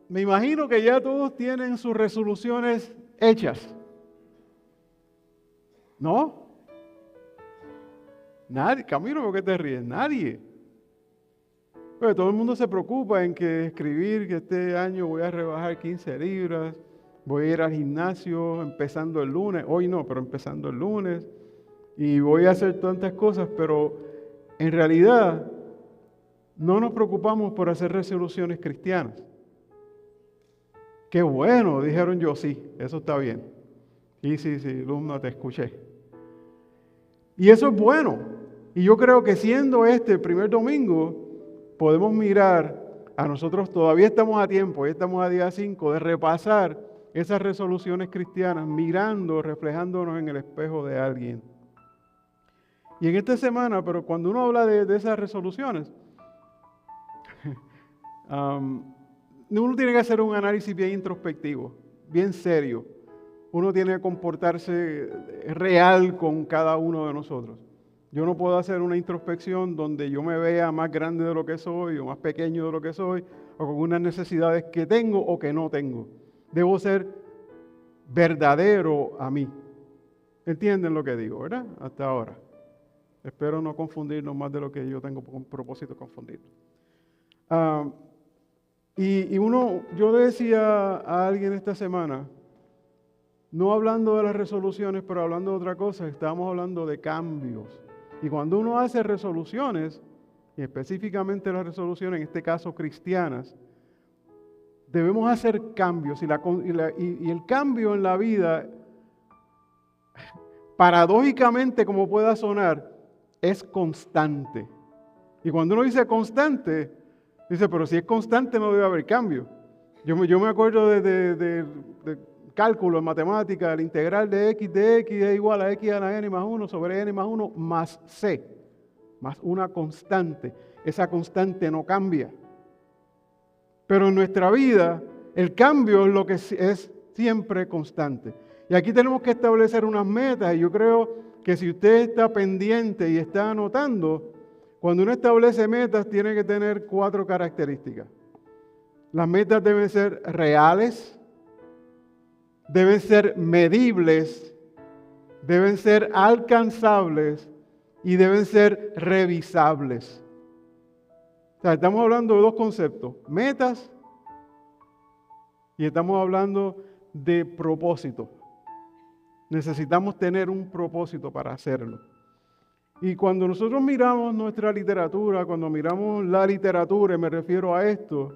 me imagino que ya todos tienen sus resoluciones hechas. ¿No? Nadie. Camilo, ¿por qué te ríes? Nadie. Pero todo el mundo se preocupa en que escribir que este año voy a rebajar 15 libras, voy a ir al gimnasio empezando el lunes, hoy no, pero empezando el lunes, y voy a hacer tantas cosas, pero en realidad no nos preocupamos por hacer resoluciones cristianas. Qué bueno, dijeron yo, sí, eso está bien. Sí, Luz, no te escuché. Y eso es bueno. Y yo creo que siendo este el primer domingo, podemos mirar a nosotros, todavía estamos a tiempo, ya estamos a día 5, de repasar esas resoluciones cristianas, mirando, reflejándonos en el espejo de alguien. Y en esta semana, pero cuando uno habla de esas resoluciones, uno tiene que hacer un análisis bien introspectivo, bien serio. Uno tiene que comportarse real con cada uno de nosotros. Yo no puedo hacer una introspección donde yo me vea más grande de lo que soy o más pequeño de lo que soy o con unas necesidades que tengo o que no tengo. Debo ser verdadero a mí. ¿Entienden lo que digo, verdad? Hasta ahora. Espero no confundirnos más de lo que yo tengo con propósito de confundirnos. Yo le decía a alguien esta semana, no hablando de las resoluciones, pero hablando de otra cosa, estábamos hablando de cambios. Y cuando uno hace resoluciones, y específicamente las resoluciones, en este caso cristianas, debemos hacer cambios. Y el cambio en la vida, paradójicamente como pueda sonar, es constante. Y cuando uno dice constante, dice, pero si es constante no debe haber cambio. Yo me acuerdo de cálculo en matemática, el integral de x es igual a x a la n más 1 sobre n más 1 más c, más una constante. Esa constante no cambia. Pero en nuestra vida, el cambio es lo que es siempre constante. Y aquí tenemos que establecer unas metas, y yo creo que si usted está pendiente y está anotando, cuando uno establece metas tiene que tener 4 características. Las metas deben ser reales, deben ser medibles, deben ser alcanzables y deben ser revisables. O sea, estamos hablando de 2 conceptos, metas y estamos hablando de propósito. Necesitamos tener un propósito para hacerlo. Y cuando nosotros miramos nuestra literatura, cuando miramos la literatura, y me refiero a esto,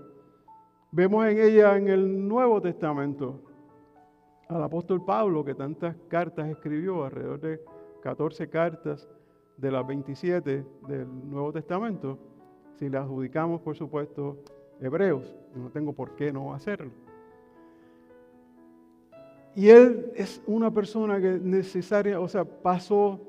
vemos en ella, en el Nuevo Testamento, al apóstol Pablo, que tantas cartas escribió, alrededor de 14 cartas de las 27 del Nuevo Testamento, si las adjudicamos, por supuesto, hebreos. No tengo por qué no hacerlo. Y él es una persona que pasó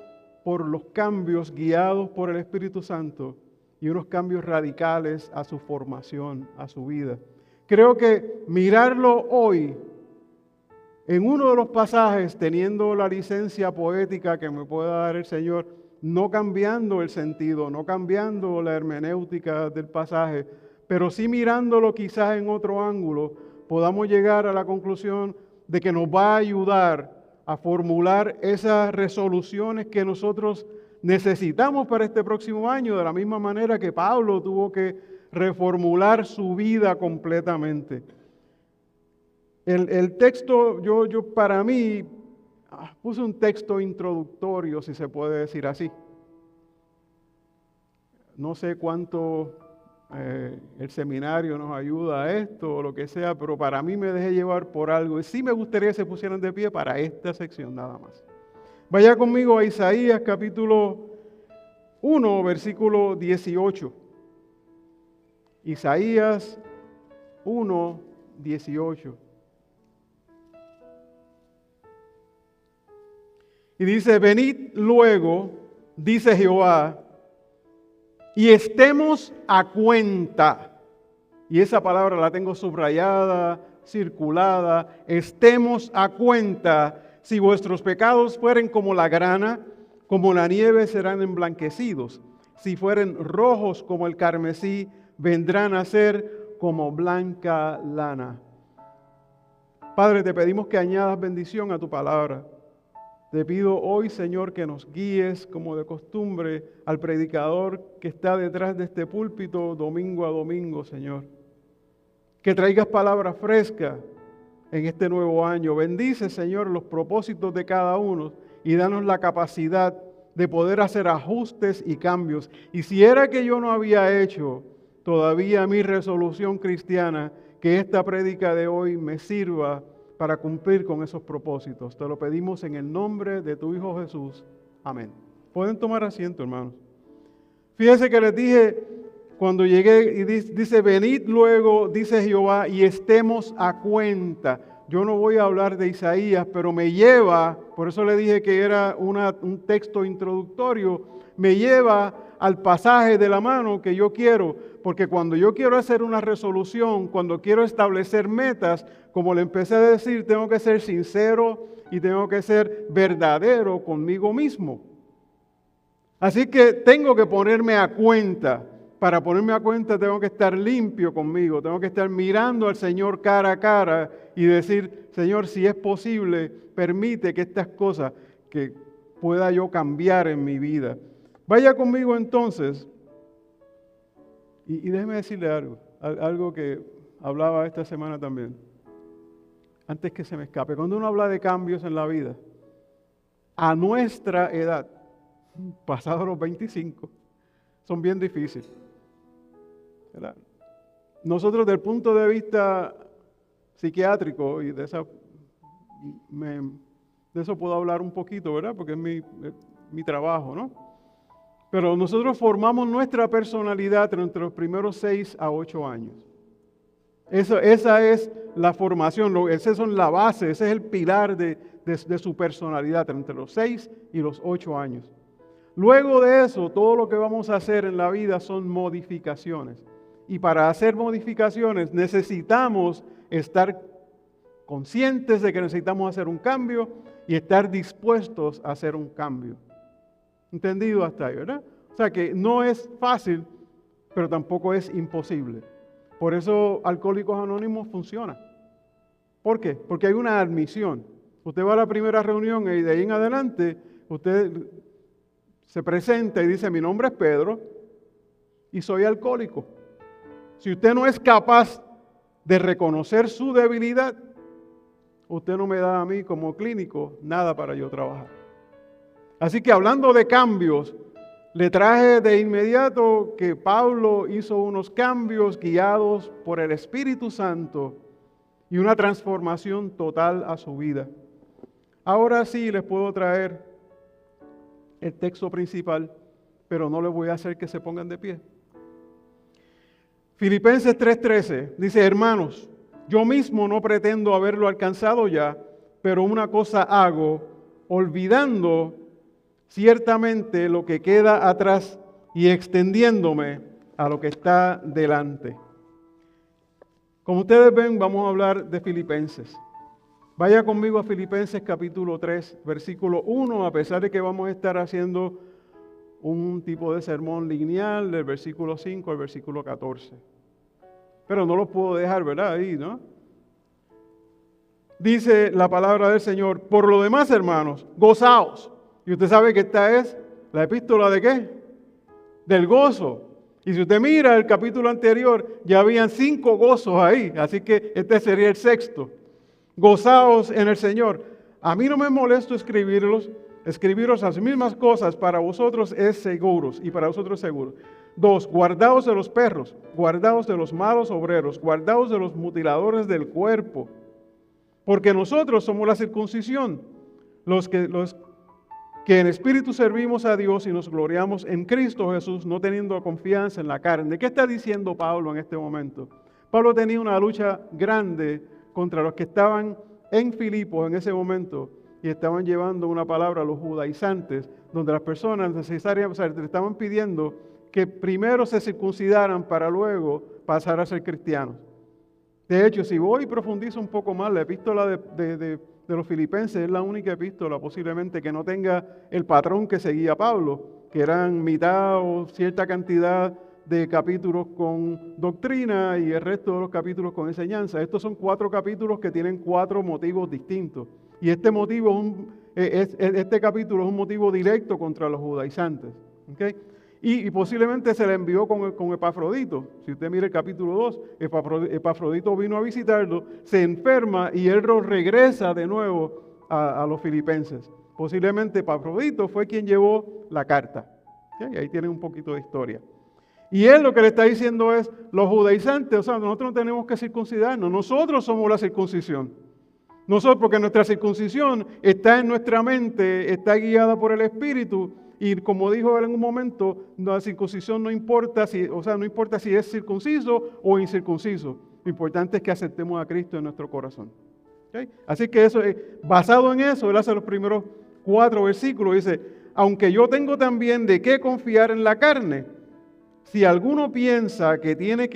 por los cambios guiados por el Espíritu Santo y unos cambios radicales a su formación, a su vida. Creo que mirarlo hoy, en uno de los pasajes, teniendo la licencia poética que me pueda dar el Señor, no cambiando el sentido, no cambiando la hermenéutica del pasaje, pero sí mirándolo quizás en otro ángulo, podamos llegar a la conclusión de que nos va a ayudar a formular esas resoluciones que nosotros necesitamos para este próximo año, de la misma manera que Pablo tuvo que reformular su vida completamente. El texto, yo para mí, puse un texto introductorio, si se puede decir así. No sé cuánto el seminario nos ayuda a esto o lo que sea, pero para mí me dejé llevar por algo. Y sí me gustaría que se pusieran de pie para esta sección nada más. Vaya conmigo a Isaías capítulo 1, versículo 18. Isaías 1, 18. Y dice, venid luego, dice Jehová, y estemos a cuenta. Y esa palabra la tengo subrayada, circulada. Estemos a cuenta. Si vuestros pecados fueren como la grana, como la nieve serán emblanquecidos. Si fueren rojos como el carmesí, vendrán a ser como blanca lana. Padre, te pedimos que añadas bendición a tu palabra. Te pido hoy, Señor, que nos guíes como de costumbre al predicador que está detrás de este púlpito domingo a domingo, Señor. Que traigas palabra fresca en este nuevo año. Bendice, Señor, los propósitos de cada uno y danos la capacidad de poder hacer ajustes y cambios. Y si era que yo no había hecho todavía mi resolución cristiana, que esta prédica de hoy me sirva para cumplir con esos propósitos. Te lo pedimos en el nombre de tu Hijo Jesús. Amén. Pueden tomar asiento, hermanos. Fíjense que les dije cuando llegué y dice, venid luego, dice Jehová, y estemos a cuenta. Yo no voy a hablar de Isaías, pero me lleva, por eso le dije que era un texto introductorio, me lleva al pasaje de la mano que yo quiero, porque cuando yo quiero hacer una resolución, cuando quiero establecer metas, como le empecé a decir, tengo que ser sincero y tengo que ser verdadero conmigo mismo. Así que tengo que ponerme a cuenta. Para ponerme a cuenta tengo que estar limpio conmigo, tengo que estar mirando al Señor cara a cara y decir, Señor, si es posible, permite que estas cosas que pueda yo cambiar en mi vida. Vaya conmigo entonces, y déjeme decirle algo que hablaba esta semana también, antes que se me escape. Cuando uno habla de cambios en la vida, a nuestra edad, pasados los 25, son bien difíciles. ¿Verdad? Nosotros, desde el punto de vista psiquiátrico, y de eso puedo hablar un poquito, ¿verdad? Porque es mi trabajo, ¿no? Pero nosotros formamos nuestra personalidad entre los primeros 6 a 8 años. Esa es la formación, esa es la base, ese es el pilar de su personalidad entre los 6 y los 8 años. Luego de eso, todo lo que vamos a hacer en la vida son modificaciones. Y para hacer modificaciones necesitamos estar conscientes de que necesitamos hacer un cambio y estar dispuestos a hacer un cambio. ¿Entendido hasta ahí, verdad? O sea que no es fácil, pero tampoco es imposible. Por eso Alcohólicos Anónimos funciona. ¿Por qué? Porque hay una admisión. Usted va a la primera reunión y de ahí en adelante usted se presenta y dice, mi nombre es Pedro y soy alcohólico. Si usted no es capaz de reconocer su debilidad, usted no me da a mí como clínico nada para yo trabajar. Así que hablando de cambios, le traje de inmediato que Pablo hizo unos cambios guiados por el Espíritu Santo y una transformación total a su vida. Ahora sí les puedo traer el texto principal, pero no les voy a hacer que se pongan de pie. Filipenses 3:13 dice, hermanos, yo mismo no pretendo haberlo alcanzado ya, pero una cosa hago, olvidando ciertamente lo que queda atrás y extendiéndome a lo que está delante. Como ustedes ven, vamos a hablar de Filipenses. Vaya conmigo a Filipenses capítulo 3, versículo 1, a pesar de que vamos a estar haciendo un tipo de sermón lineal del versículo 5 al versículo 14. Pero no lo puedo dejar, ¿verdad? Ahí, ¿no? Dice la palabra del Señor, por lo demás, hermanos, gozaos. Y usted sabe que esta es la epístola ¿de qué? Del gozo. Y si usted mira el capítulo anterior, ya habían 5 gozos ahí, así que este sería el 6º. Gozaos en el Señor. A mí no me molesto escribiros las mismas cosas, para vosotros es seguros y para vosotros seguro. 2, guardaos de los perros, guardaos de los malos obreros, guardaos de los mutiladores del cuerpo, porque nosotros somos la circuncisión, los que en espíritu servimos a Dios y nos gloriamos en Cristo Jesús, no teniendo confianza en la carne. ¿De qué está diciendo Pablo en este momento? Pablo tenía una lucha grande contra los que estaban en Filipos en ese momento y estaban llevando una palabra a los judaizantes, donde las personas necesariamente le estaban pidiendo que primero se circuncidaran para luego pasar a ser cristianos. De hecho, si voy y profundizo un poco más, la epístola de los Filipenses es la única epístola posiblemente que no tenga el patrón que seguía Pablo, que eran mitad o cierta cantidad de capítulos con doctrina y el resto de los capítulos con enseñanza. Estos son 4 capítulos que tienen 4 motivos distintos. Y este motivo este capítulo es un motivo directo contra los judaizantes. ¿Okay? Y posiblemente se le envió con Epafrodito. Si usted mira el capítulo 2, Epafrodito vino a visitarlo, se enferma y él regresa de nuevo a los filipenses. Posiblemente Epafrodito fue quien llevó la carta. ¿Okay? Ahí tienen un poquito de historia. Y él lo que le está diciendo es, los judaizantes, o sea, nosotros no tenemos que circuncidarnos, nosotros somos la circuncisión. Nosotros, porque nuestra circuncisión está en nuestra mente, está guiada por el Espíritu, y como dijo él en un momento, la circuncisión no importa no importa si es circunciso o incircunciso. Lo importante es que aceptemos a Cristo en nuestro corazón. ¿Okay? Así que eso, basado en eso, él hace los primeros 4 versículos, dice, aunque yo tengo también de qué confiar en la carne, si alguno piensa que tiene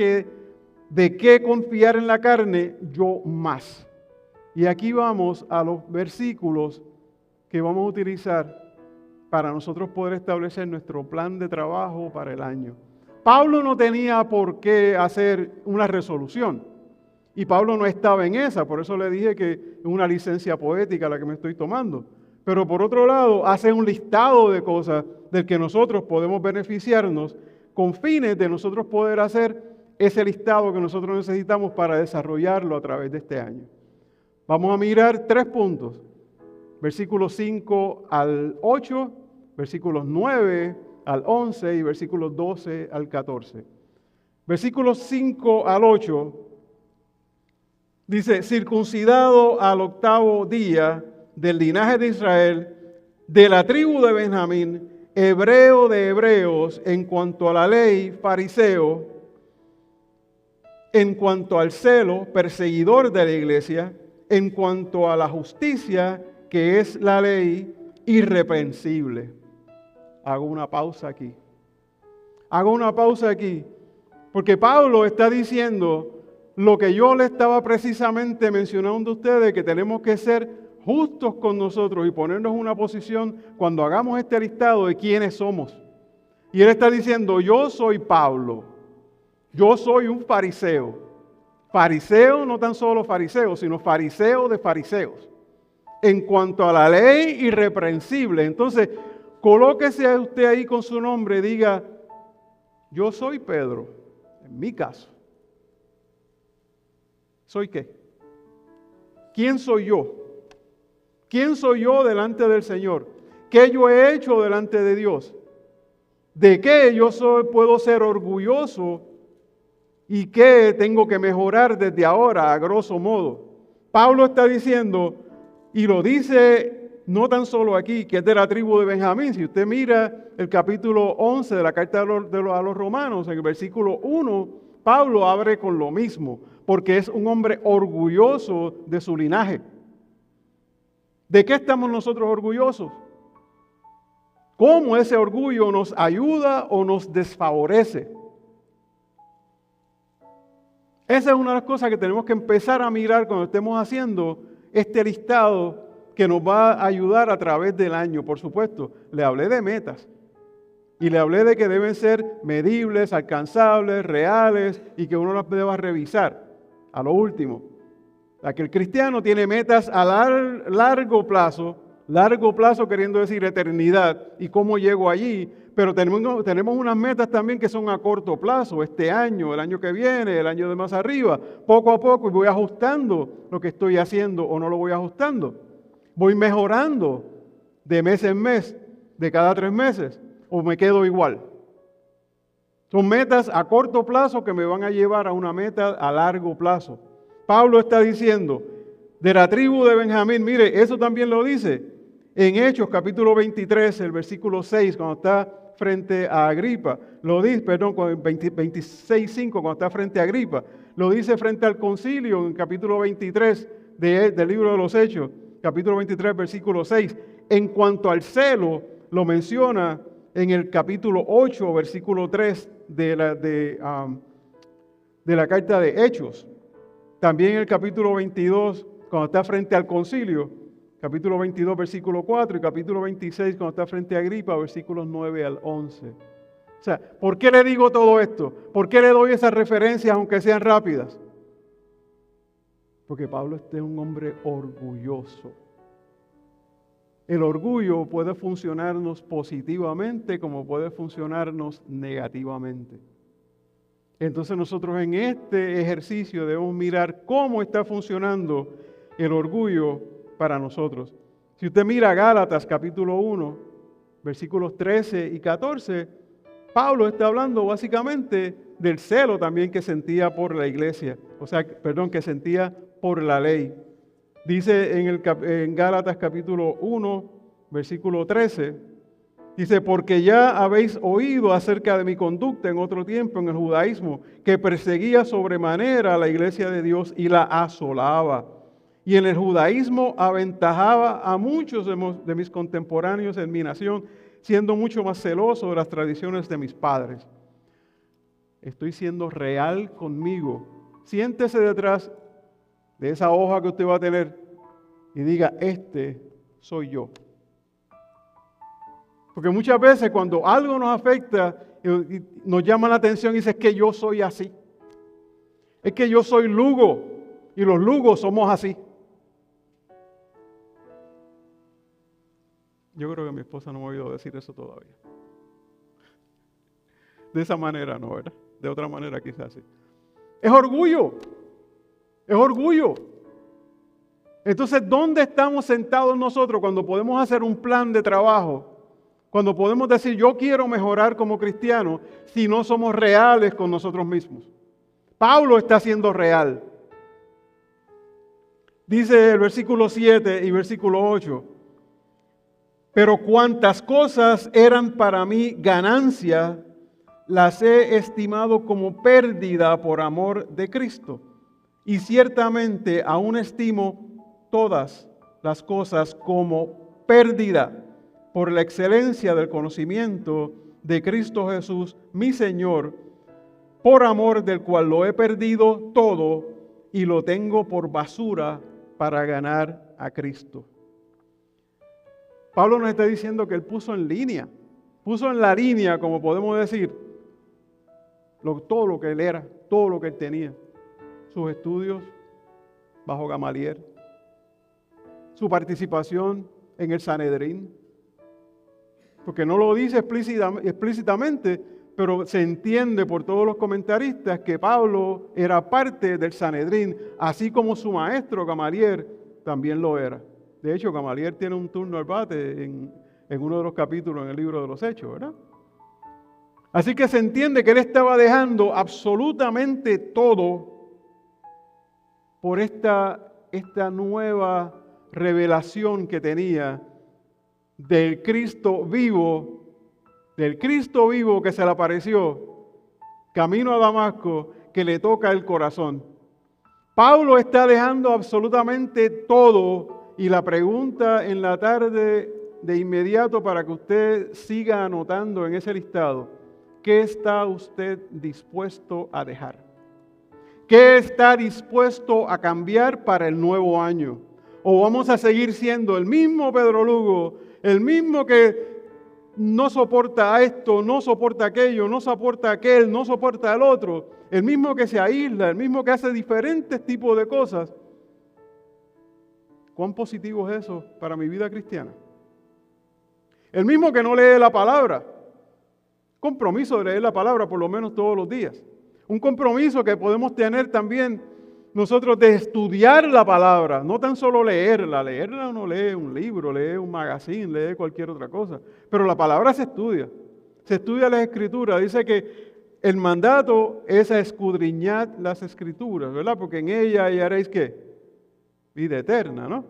de qué confiar en la carne, yo más. Y aquí vamos a los versículos que vamos a utilizar para nosotros poder establecer nuestro plan de trabajo para el año. Pablo no tenía por qué hacer una resolución. Y Pablo no estaba en esa, por eso le dije que es una licencia poética la que me estoy tomando. Pero por otro lado, hace un listado de cosas del que nosotros podemos beneficiarnos con fines de nosotros poder hacer ese listado que nosotros necesitamos para desarrollarlo a través de este año. Vamos a mirar 3 puntos, versículos 5 al 8, versículos 9 al 11 y versículos 12 al 14. Versículos 5 al 8 dice, circuncidado al 8º día del linaje de Israel, de la tribu de Benjamín, hebreo de hebreos, en cuanto a la ley, fariseo, en cuanto al celo, perseguidor de la iglesia, en cuanto a la justicia, que es la ley, irreprensible. Hago una pausa aquí. Porque Pablo está diciendo lo que yo le estaba precisamente mencionando a ustedes, que tenemos que ser justos con nosotros y ponernos en una posición cuando hagamos este listado de quiénes somos. Y él está diciendo, yo soy Pablo, yo soy un fariseo. Fariseo, no tan solo fariseo, sino fariseo de fariseos. En cuanto a la ley, irreprensible. Entonces, colóquese usted ahí con su nombre y diga, yo soy Pedro, en mi caso. ¿Soy qué? ¿Quién soy yo? ¿Quién soy yo delante del Señor? ¿Qué yo he hecho delante de Dios? ¿De qué yo puedo ser orgulloso? ¿Y qué tengo que mejorar desde ahora, a grosso modo? Pablo está diciendo, y lo dice no tan solo aquí, que es de la tribu de Benjamín. Si usted mira el capítulo 11 de la carta a los Romanos, en el versículo 1, Pablo abre con lo mismo, porque es un hombre orgulloso de su linaje. ¿De qué estamos nosotros orgullosos? ¿Cómo ese orgullo nos ayuda o nos desfavorece? Esa es una de las cosas que tenemos que empezar a mirar cuando estemos haciendo este listado que nos va a ayudar a través del año. Por supuesto, le hablé de metas y le hablé de que deben ser medibles, alcanzables, reales y que uno las deba revisar. A lo último, que el cristiano tiene metas a largo plazo queriendo decir eternidad y cómo llego allí, pero tenemos unas metas también que son a corto plazo, este año, el año que viene, el año de más arriba, poco a poco, y voy ajustando lo que estoy haciendo o no lo voy ajustando. Voy mejorando de mes en mes, de cada 3 meses, o me quedo igual. Son metas a corto plazo que me van a llevar a una meta a largo plazo. Pablo está diciendo, de la tribu de Benjamín, mire, eso también lo dice en Hechos capítulo 23, el versículo 6, cuando está frente a Agripa, lo dice, perdón, 26:5, cuando está frente a Agripa, lo dice frente al concilio en capítulo 23 del libro de los Hechos, capítulo 23, versículo 6. En cuanto al celo, lo menciona en el capítulo 8, versículo 3 de la carta de Hechos. También en el capítulo 22, cuando está frente al concilio, capítulo 22, versículo 4, y capítulo 26, cuando está frente a Agripa, versículos 9 al 11. O sea, ¿por qué le digo todo esto? ¿Por qué le doy esas referencias aunque sean rápidas? Porque Pablo es un hombre orgulloso. El orgullo puede funcionarnos positivamente como puede funcionarnos negativamente. Entonces nosotros en este ejercicio debemos mirar cómo está funcionando el orgullo para nosotros. Si usted mira Gálatas capítulo 1, versículos 13 y 14, Pablo está hablando básicamente del celo también que sentía por la iglesia, que sentía por la ley. Dice en Gálatas capítulo 1, versículo 13, dice, porque ya habéis oído acerca de mi conducta en otro tiempo en el judaísmo, que perseguía sobremanera a la iglesia de Dios y la asolaba. Y en el judaísmo aventajaba a muchos de mis contemporáneos en mi nación, siendo mucho más celoso de las tradiciones de mis padres. Estoy siendo real conmigo. Siéntese detrás de esa hoja que usted va a tener y diga, este soy yo. Porque muchas veces cuando algo nos afecta y nos llama la atención y dice, es que yo soy así. Es que yo soy Lugo y los Lugos somos así. Yo creo que mi esposa no me ha oído decir eso todavía. De esa manera no, ¿verdad? De otra manera quizás sí. Es orgullo. Es orgullo. Entonces, ¿dónde estamos sentados nosotros cuando podemos hacer un plan de trabajo? Cuando podemos decir, yo quiero mejorar como cristiano, si no somos reales con nosotros mismos. Pablo está siendo real. Dice el versículo 7 y versículo 8, pero cuantas cosas eran para mí ganancia, las he estimado como pérdida por amor de Cristo. Y ciertamente aún estimo todas las cosas como pérdida por la excelencia del conocimiento de Cristo Jesús, mi Señor, por amor del cual lo he perdido todo y lo tengo por basura para ganar a Cristo. Pablo nos está diciendo que él puso en la línea, como podemos decir, todo lo que él era, todo lo que él tenía. Sus estudios bajo Gamaliel, su participación en el Sanedrín, porque no lo dice explícitamente, pero se entiende por todos los comentaristas que Pablo era parte del Sanedrín, así como su maestro Gamaliel también lo era. De hecho, Gamaliel tiene un turno al bate en uno de los capítulos en el libro de los Hechos, ¿verdad? Así que se entiende que él estaba dejando absolutamente todo por esta nueva revelación que tenía del Cristo vivo que se le apareció camino a Damasco, que le toca el corazón. Pablo está dejando absolutamente todo. Y la pregunta en la tarde de inmediato para que usted siga anotando en ese listado, ¿qué está usted dispuesto a dejar? ¿Qué está dispuesto a cambiar para el nuevo año? ¿O vamos a seguir siendo el mismo Pedro Lugo, el mismo que no soporta a esto, no soporta aquello, no soporta aquel, no soporta al otro, el mismo que se aísla, el mismo que hace diferentes tipos de cosas? ¿Cuán positivo es eso para mi vida cristiana? El mismo que no lee la palabra. Compromiso de leer la palabra por lo menos todos los días. Un compromiso que podemos tener también nosotros de estudiar la palabra, no tan solo leerla. Leerla uno lee un libro, lee un magazine, lee cualquier otra cosa. Pero la palabra se estudia las escrituras. Dice que el mandato es a escudriñar las escrituras, ¿verdad? Porque en ella hallaréis ¿qué? Vida eterna, ¿no?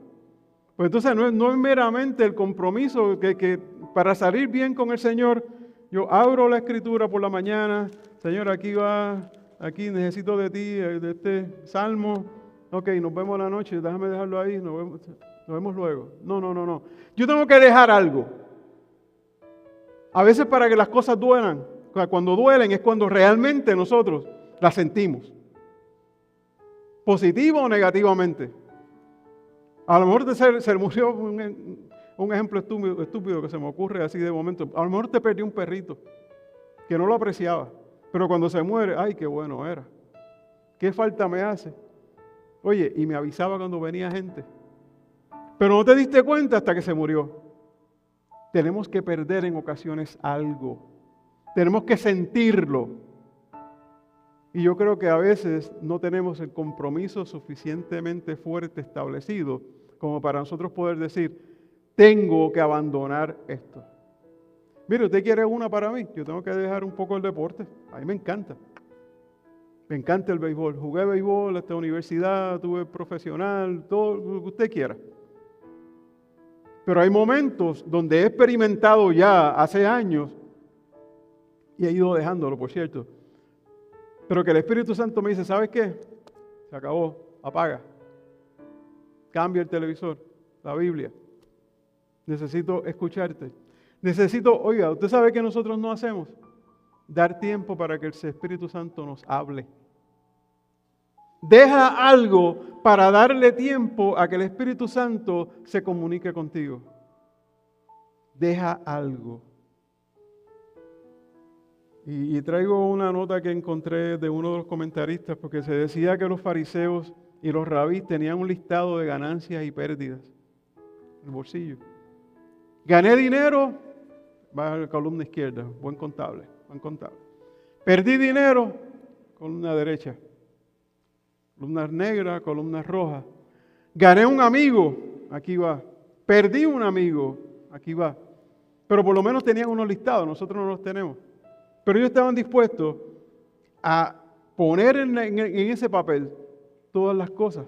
Pues entonces no es meramente el compromiso que para salir bien con el Señor, yo abro la escritura por la mañana, Señor, aquí necesito de ti, de este salmo, ok, nos vemos la noche, déjame dejarlo ahí, nos vemos luego. No. Yo tengo que dejar algo. A veces para que las cosas duelan, cuando duelen es cuando realmente nosotros las sentimos. Positivo o negativamente. A lo mejor se murió un ejemplo estúpido que se me ocurre así de momento. A lo mejor te perdió un perrito. que no lo apreciaba. Pero cuando se muere, ¡ay, qué bueno era! ¿Qué falta me hace? Oye, y me avisaba cuando venía gente. Pero no te diste cuenta hasta que se murió. Tenemos que perder en ocasiones algo. Tenemos que sentirlo. Y yo creo que a veces no tenemos el compromiso suficientemente fuerte establecido como para nosotros poder decir, tengo que abandonar esto. Mire, ¿usted quiere una para mí? Yo tengo que dejar un poco el deporte. A mí me encanta. Me encanta el béisbol. Jugué béisbol hasta la universidad, tuve profesional, todo lo que usted quiera. Pero hay momentos donde he experimentado ya hace años, y he ido dejándolo, por cierto, pero que el Espíritu Santo me dice, ¿sabes qué? Se acabó, apaga. Cambia el televisor, la Biblia. Necesito escucharte. Oiga, ¿usted sabe qué nosotros no hacemos? Dar tiempo para que el Espíritu Santo nos hable. Deja algo para darle tiempo a que el Espíritu Santo se comunique contigo. Deja algo. Y traigo una nota que encontré de uno de los comentaristas, porque se decía que los fariseos y los rabís tenían un listado de ganancias y pérdidas en el bolsillo. Gané dinero, va a la columna izquierda, buen contable. Perdí dinero, columna derecha. Columnas negras, columnas rojas. Gané un amigo, aquí va. Perdí un amigo, aquí va. Pero por lo menos tenían unos listados, nosotros no los tenemos. Pero ellos estaban dispuestos a poner en ese papel todas las cosas.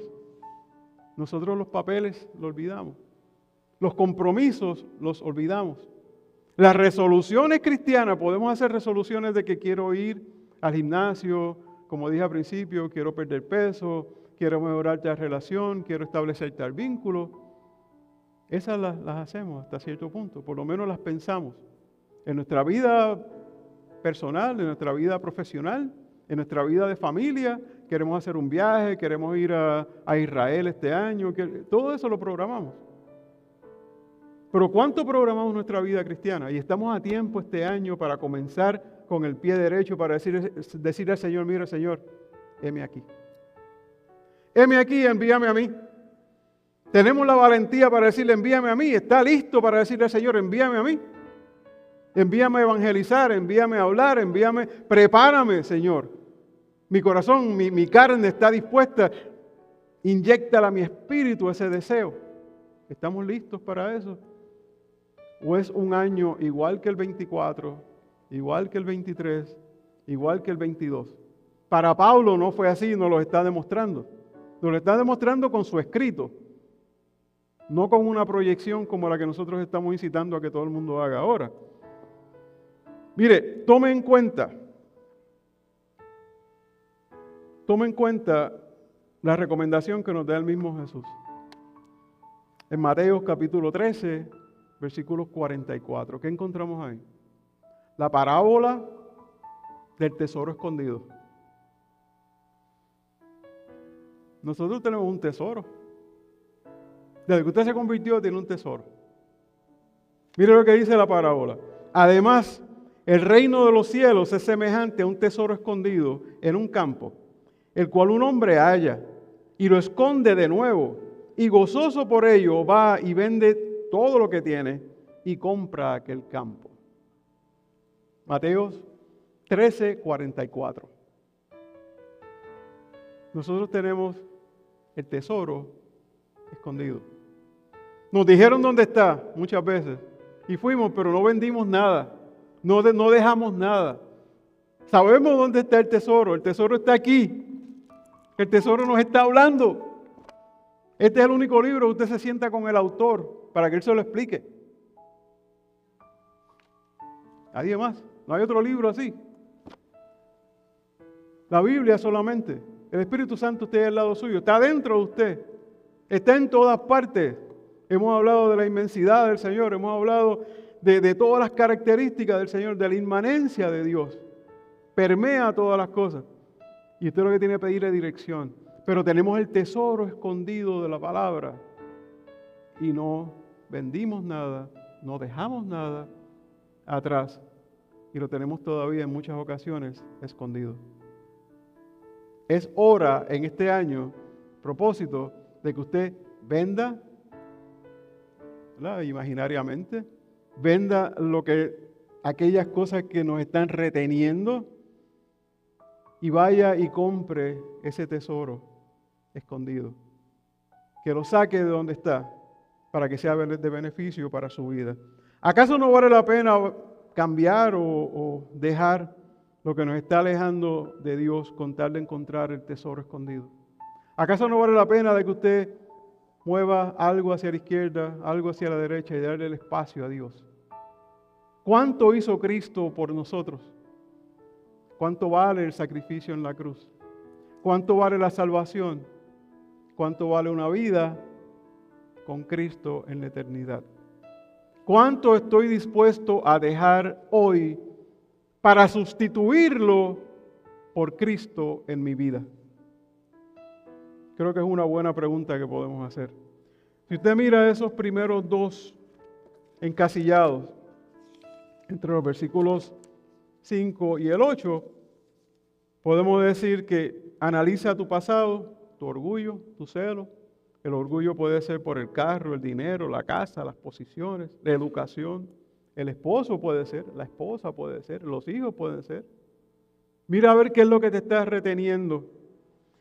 Nosotros los papeles los olvidamos. Los compromisos los olvidamos. Las resoluciones cristianas, podemos hacer resoluciones de que quiero ir al gimnasio, como dije al principio, quiero perder peso, quiero mejorar tal relación, quiero establecer tal vínculo. Esas las hacemos hasta cierto punto, por lo menos las pensamos. En nuestra vida personal, en nuestra vida profesional, en nuestra vida de familia, queremos hacer un viaje, queremos ir a Israel este año, todo eso lo programamos. Pero ¿cuánto programamos nuestra vida cristiana? Y estamos a tiempo este año para comenzar con el pie derecho, para decirle al Señor, mira Señor, heme aquí. Heme aquí, envíame a mí. Tenemos la valentía para decirle, envíame a mí. Está listo para decirle al Señor, envíame a mí. Envíame a evangelizar, envíame a hablar, prepárame, Señor. Mi corazón, mi carne está dispuesta. Inyéctala a mi espíritu ese deseo. ¿Estamos listos para eso? ¿O es un año igual que el 24, igual que el 23, igual que el 22? Para Pablo no fue así, nos lo está demostrando. Nos lo está demostrando con su escrito, no con una proyección como la que nosotros estamos incitando a que todo el mundo haga ahora. Mire, tome en cuenta la recomendación que nos da el mismo Jesús. En Mateo capítulo 13, versículos 44. ¿Qué encontramos ahí? La parábola del tesoro escondido. Nosotros tenemos un tesoro. Desde que usted se convirtió, tiene un tesoro. Mire lo que dice la parábola. Además, el reino de los cielos es semejante a un tesoro escondido en un campo, el cual un hombre halla y lo esconde de nuevo, y gozoso por ello va y vende todo lo que tiene y compra aquel campo. Mateo 13, 44. Nosotros tenemos el tesoro escondido. Nos dijeron dónde está muchas veces y fuimos, pero no vendimos nada, no dejamos nada. Sabemos dónde está el tesoro está aquí. El tesoro nos está hablando. Este es el único libro que usted se sienta con el autor para que él se lo explique. Nadie más. No hay otro libro así. La Biblia solamente. El Espíritu Santo está al lado suyo. Está dentro de usted. Está en todas partes. Hemos hablado de la inmensidad del Señor. Hemos hablado de todas las características del Señor, de la inmanencia de Dios. Permea todas las cosas. Y usted lo que tiene que pedir es dirección. Pero tenemos el tesoro escondido de la palabra. Y no vendimos nada, no dejamos nada atrás. y lo tenemos todavía en muchas ocasiones escondido. Es hora en este año, propósito, de que usted venda, ¿verdad?, imaginariamente, venda aquellas cosas que nos están reteniendo y vaya y compre ese tesoro escondido. Que lo saque de donde está para que sea de beneficio para su vida. ¿Acaso no vale la pena cambiar o dejar lo que nos está alejando de Dios con tal de encontrar el tesoro escondido? ¿Acaso no vale la pena de que usted mueva algo hacia la izquierda, algo hacia la derecha y darle el espacio a Dios? ¿Cuánto hizo Cristo por nosotros? ¿Cuánto vale el sacrificio en la cruz? ¿Cuánto vale la salvación? ¿Cuánto vale una vida con Cristo en la eternidad? ¿Cuánto estoy dispuesto a dejar hoy para sustituirlo por Cristo en mi vida? Creo que es una buena pregunta que podemos hacer. Si usted mira esos primeros dos encasillados, entre los versículos 5 y el 8, podemos decir que analiza tu pasado, tu orgullo, tu celo. El orgullo puede ser por el carro, el dinero, la casa, las posiciones, la educación. El esposo puede ser, la esposa puede ser, los hijos pueden ser. Mira a ver qué es lo que te está reteniendo.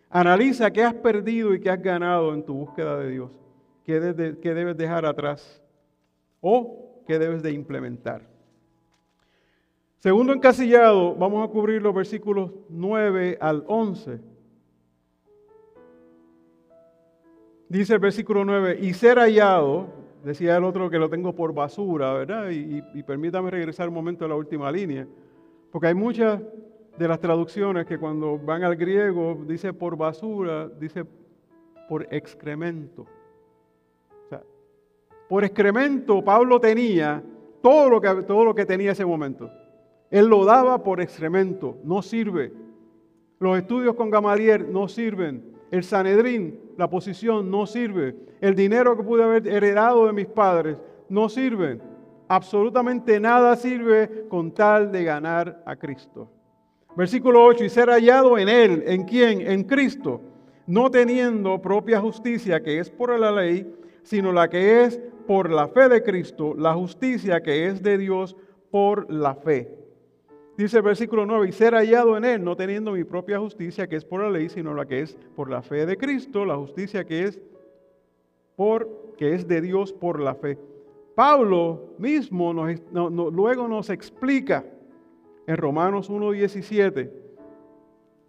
Analiza qué has perdido y qué has ganado en tu búsqueda de Dios. Qué debes dejar atrás o qué debes de implementar. Segundo encasillado, vamos a cubrir los versículos 9 al 11. Dice el versículo 9, y ser hallado, decía el otro que lo tengo por basura, ¿verdad? Y permítame regresar un momento a la última línea, porque hay muchas de las traducciones que cuando van al griego dice por basura, dice por excremento. O sea, por excremento Pablo tenía todo lo que tenía ese momento. Él lo daba por excremento, no sirve. Los estudios con Gamaliel no sirven. El Sanedrín, la posición, no sirve. El dinero que pude haber heredado de mis padres, no sirve. Absolutamente nada sirve con tal de ganar a Cristo. Versículo 8, y ser hallado en Él. ¿En quién? En Cristo. No teniendo propia justicia que es por la ley, sino la que es por la fe de Cristo, la justicia que es de Dios por la fe. Dice el versículo 9, y ser hallado en Él, no teniendo mi propia justicia que es por la ley, sino la que es por la fe de Cristo, la justicia que es de Dios por la fe. Pablo mismo luego nos explica en Romanos 1:17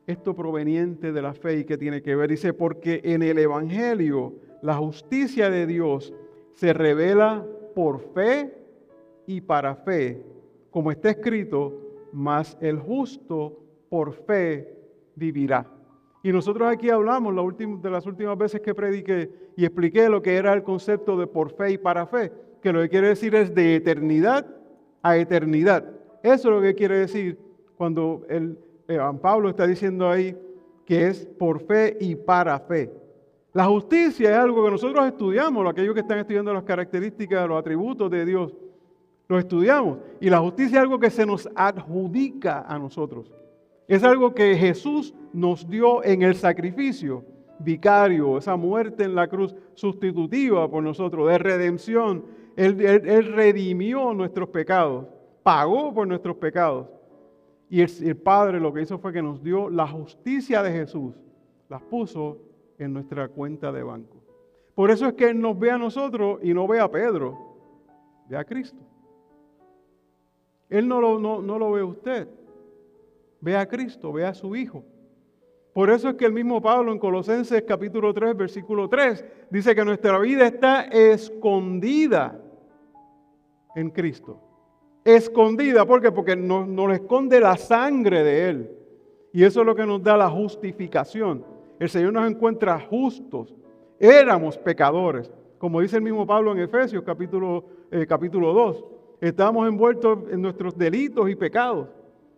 esto proveniente de la fe y que tiene que ver. Dice, porque en el Evangelio la justicia de Dios se revela por fe y para fe, como está escrito, mas el justo por fe vivirá. Y nosotros aquí hablamos de las últimas veces que prediqué y expliqué lo que era el concepto de por fe y para fe, que lo que quiere decir es de eternidad a eternidad. Eso es lo que quiere decir cuando Pablo está diciendo ahí que es por fe y para fe. La justicia es algo que nosotros estudiamos, aquellos que están estudiando las características, los atributos de Dios. Lo estudiamos. Y la justicia es algo que se nos adjudica a nosotros. Es algo que Jesús nos dio en el sacrificio vicario, esa muerte en la cruz sustitutiva por nosotros, de redención. Él redimió nuestros pecados, pagó por nuestros pecados. Y el Padre lo que hizo fue que nos dio la justicia de Jesús, las puso en nuestra cuenta de banco. Por eso es que Él nos ve a nosotros y no ve a Pedro, ve a Cristo. Él no lo ve a usted, ve a Cristo, ve a su Hijo. Por eso es que el mismo Pablo en Colosenses capítulo 3, versículo 3, dice que nuestra vida está escondida en Cristo. Escondida, ¿por qué? Porque nos esconde la sangre de Él. Y eso es lo que nos da la justificación. El Señor nos encuentra justos. Éramos pecadores. Como dice el mismo Pablo en Efesios capítulo 2. Estábamos envueltos en nuestros delitos y pecados.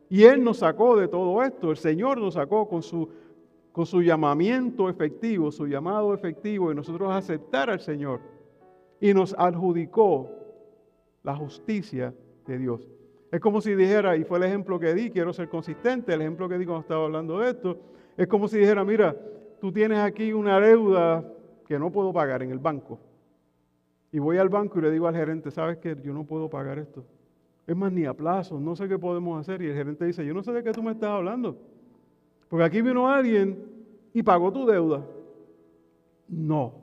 Y Él nos sacó de todo esto. El Señor nos sacó con su llamamiento efectivo, su llamado efectivo, y nosotros aceptar al Señor. Y nos adjudicó la justicia de Dios. Es como si dijera, y fue el ejemplo que di, quiero ser consistente, el ejemplo que di cuando estaba hablando de esto, es como si dijera, mira, tú tienes aquí una deuda que no puedo pagar en el banco. Y voy al banco y le digo al gerente, ¿sabes qué? Yo no puedo pagar esto. Es más, ni a plazo, no sé qué podemos hacer. Y el gerente dice, yo no sé de qué tú me estás hablando. Porque aquí vino alguien y pagó tu deuda. No.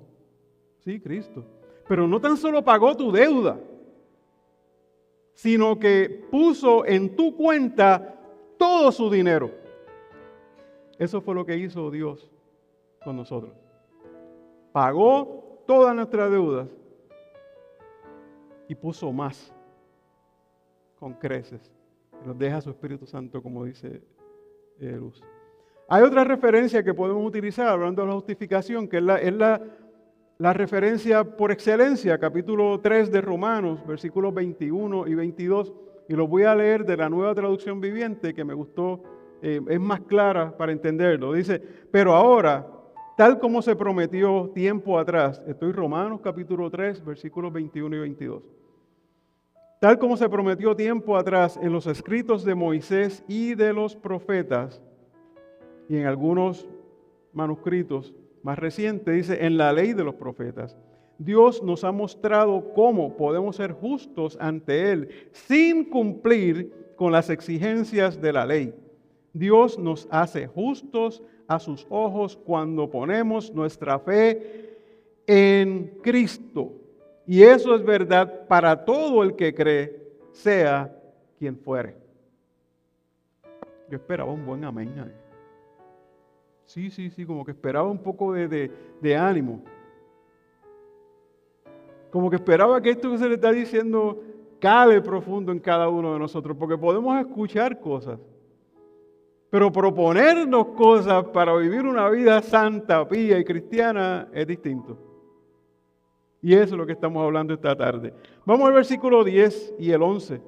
Sí, Cristo. Pero no tan solo pagó tu deuda, sino que puso en tu cuenta todo su dinero. Eso fue lo que hizo Dios con nosotros. Pagó todas nuestras deudas y puso más con creces. Nos deja su Espíritu Santo, como dice Luz. Hay otra referencia que podemos utilizar hablando de la justificación, que es la referencia por excelencia, capítulo 3 de Romanos, versículos 21 y 22, y los voy a leer de la Nueva Traducción Viviente, que me gustó, es más clara para entenderlo. Dice, pero ahora, tal como se prometió tiempo atrás, estoy en Romanos capítulo 3, versículos 21 y 22. Tal como se prometió tiempo atrás en los escritos de Moisés y de los profetas, y en algunos manuscritos más recientes, dice, en la ley de los profetas, Dios nos ha mostrado cómo podemos ser justos ante Él sin cumplir con las exigencias de la ley. Dios nos hace justos a sus ojos cuando ponemos nuestra fe en Cristo. Y eso es verdad para todo el que cree, sea quien fuere. Yo esperaba un buen amén ahí. Sí, como que esperaba un poco de ánimo. Como que esperaba que esto que se le está diciendo cale profundo en cada uno de nosotros, porque podemos escuchar cosas, pero proponernos cosas para vivir una vida santa, pía y cristiana es distinto. Y eso es lo que estamos hablando esta tarde. Vamos al versículo 10 y el 11.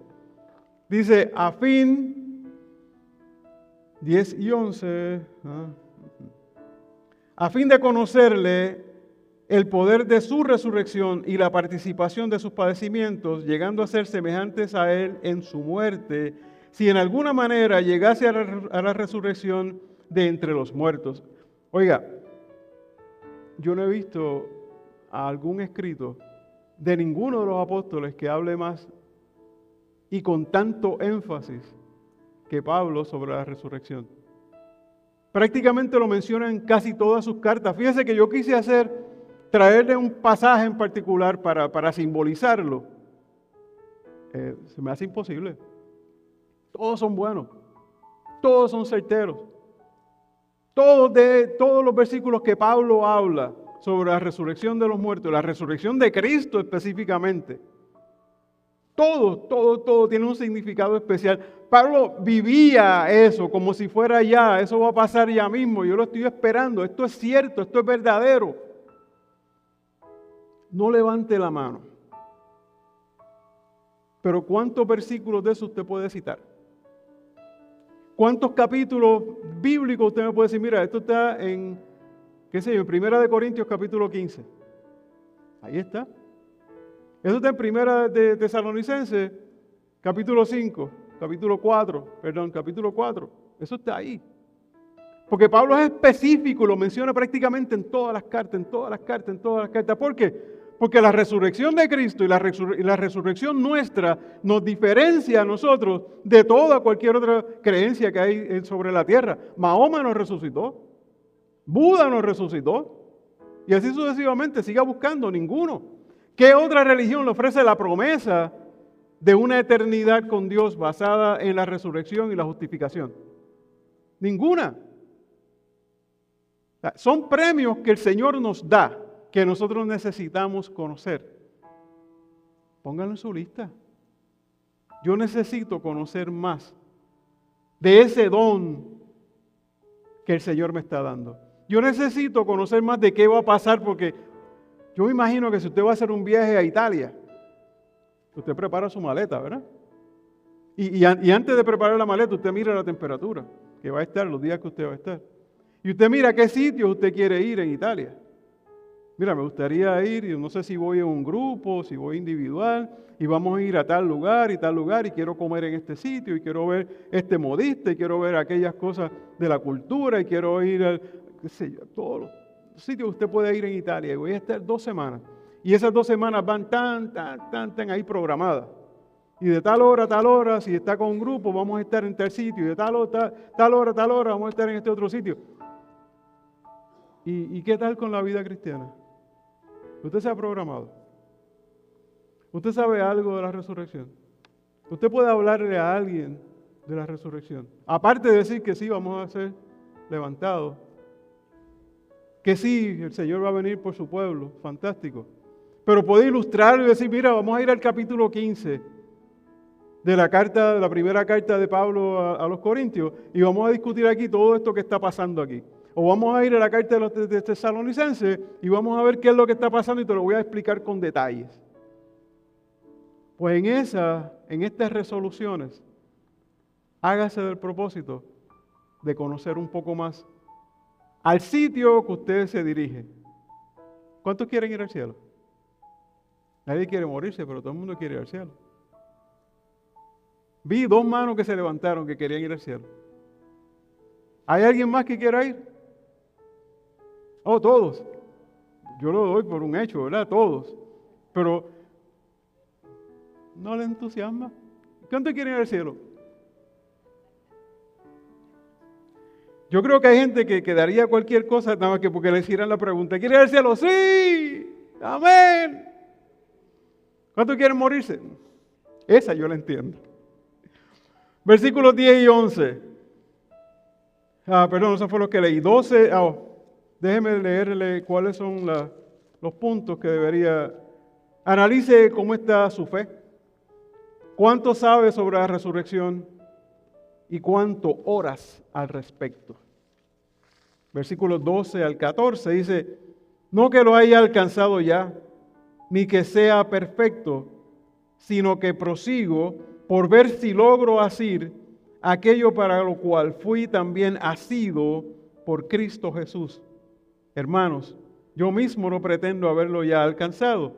Dice, a fin, 10 y 11, a fin de conocerle el poder de su resurrección y la participación de sus padecimientos, llegando a ser semejantes a Él en su muerte, si en alguna manera llegase a la resurrección de entre los muertos. Oiga, yo no he visto a algún escrito de ninguno de los apóstoles que hable más y con tanto énfasis que Pablo sobre la resurrección. Prácticamente lo menciona en casi todas sus cartas. Fíjese que yo quise traerle un pasaje en particular para simbolizarlo. Se me hace imposible. Todos son buenos, todos son certeros. Todos los versículos que Pablo habla sobre la resurrección de los muertos, la resurrección de Cristo específicamente, todo tiene un significado especial. Pablo vivía eso como si fuera ya, eso va a pasar ya mismo, yo lo estoy esperando, esto es cierto, esto es verdadero. No levante la mano. Pero ¿cuántos versículos de eso usted puede citar? ¿Cuántos capítulos bíblicos usted me puede decir? Mira, esto está en, qué sé yo, en Primera de Corintios capítulo 15. Ahí está. Eso está en Primera de Tesalonicenses capítulo 5, capítulo 4. Eso está ahí. Porque Pablo es específico, lo menciona prácticamente en todas las cartas. ¿Por qué? Porque la resurrección de Cristo y la resurrección nuestra nos diferencia a nosotros de toda cualquier otra creencia que hay sobre la tierra. Mahoma nos resucitó, Buda nos resucitó, y así sucesivamente, siga buscando, ninguno. ¿Qué otra religión le ofrece la promesa de una eternidad con Dios basada en la resurrección y la justificación? Ninguna. Son premios que el Señor nos da, que nosotros necesitamos conocer. Pónganlo en su lista. Yo necesito conocer más de ese don que el Señor me está dando. Yo necesito conocer más de qué va a pasar, porque yo me imagino que si usted va a hacer un viaje a Italia, usted prepara su maleta, ¿verdad? Y antes de preparar la maleta, usted mira la temperatura que va a estar, los días que usted va a estar. Y usted mira a qué sitios usted quiere ir en Italia. mira, me gustaría ir, y no sé si voy en un grupo, si voy individual, y vamos a ir a tal lugar, y quiero comer en este sitio, y quiero ver este modista, y quiero ver aquellas cosas de la cultura, y quiero ir a, qué sé yo, todos los sitios que usted puede ir en Italia, y voy a estar 2 semanas. Y esas 2 semanas van tan ahí programadas. Y de tal hora, si está con un grupo, vamos a estar en tal sitio, y de tal hora, vamos a estar en este otro sitio. ¿Y qué tal con la vida cristiana? ¿Usted se ha programado? ¿Usted sabe algo de la resurrección? ¿Usted puede hablarle a alguien de la resurrección? Aparte de decir que sí, vamos a ser levantados. Que sí, el Señor va a venir por su pueblo. Fantástico. Pero puede ilustrarlo y decir, mira, vamos a ir al capítulo 15 de la primera carta de Pablo a los Corintios y vamos a discutir aquí todo esto que está pasando aquí. O vamos a ir a la carta de los Tesalonicenses y vamos a ver qué es lo que está pasando y te lo voy a explicar con detalles. Pues en estas resoluciones, hágase del propósito de conocer un poco más al sitio que usted se dirige. ¿Cuántos quieren ir al cielo? Nadie quiere morirse, pero todo el mundo quiere ir al cielo. Vi 2 manos que se levantaron que querían ir al cielo. ¿Hay alguien más que quiera ir? Oh, todos. Yo lo doy por un hecho, ¿verdad? Todos. Pero no le entusiasma. ¿Cuántos quieren ir al cielo? Yo creo que hay gente que daría cualquier cosa nada más que porque le hicieran la pregunta. ¿Quiere ir al cielo? ¡Sí! ¡Amén! ¿Cuántos quieren morirse? Esa yo la entiendo. Versículos 10 y 11. Perdón, eso fue lo que leí. 12. Déjeme leerle cuáles son los puntos que debería. Analice cómo está su fe. ¿Cuánto sabe sobre la resurrección? ¿Y cuánto oras al respecto? Versículos 12 al 14 dice, no que lo haya alcanzado ya, ni que sea perfecto, sino que prosigo por ver si logro asir aquello para lo cual fui también asido por Cristo Jesús. Hermanos, yo mismo no pretendo haberlo ya alcanzado,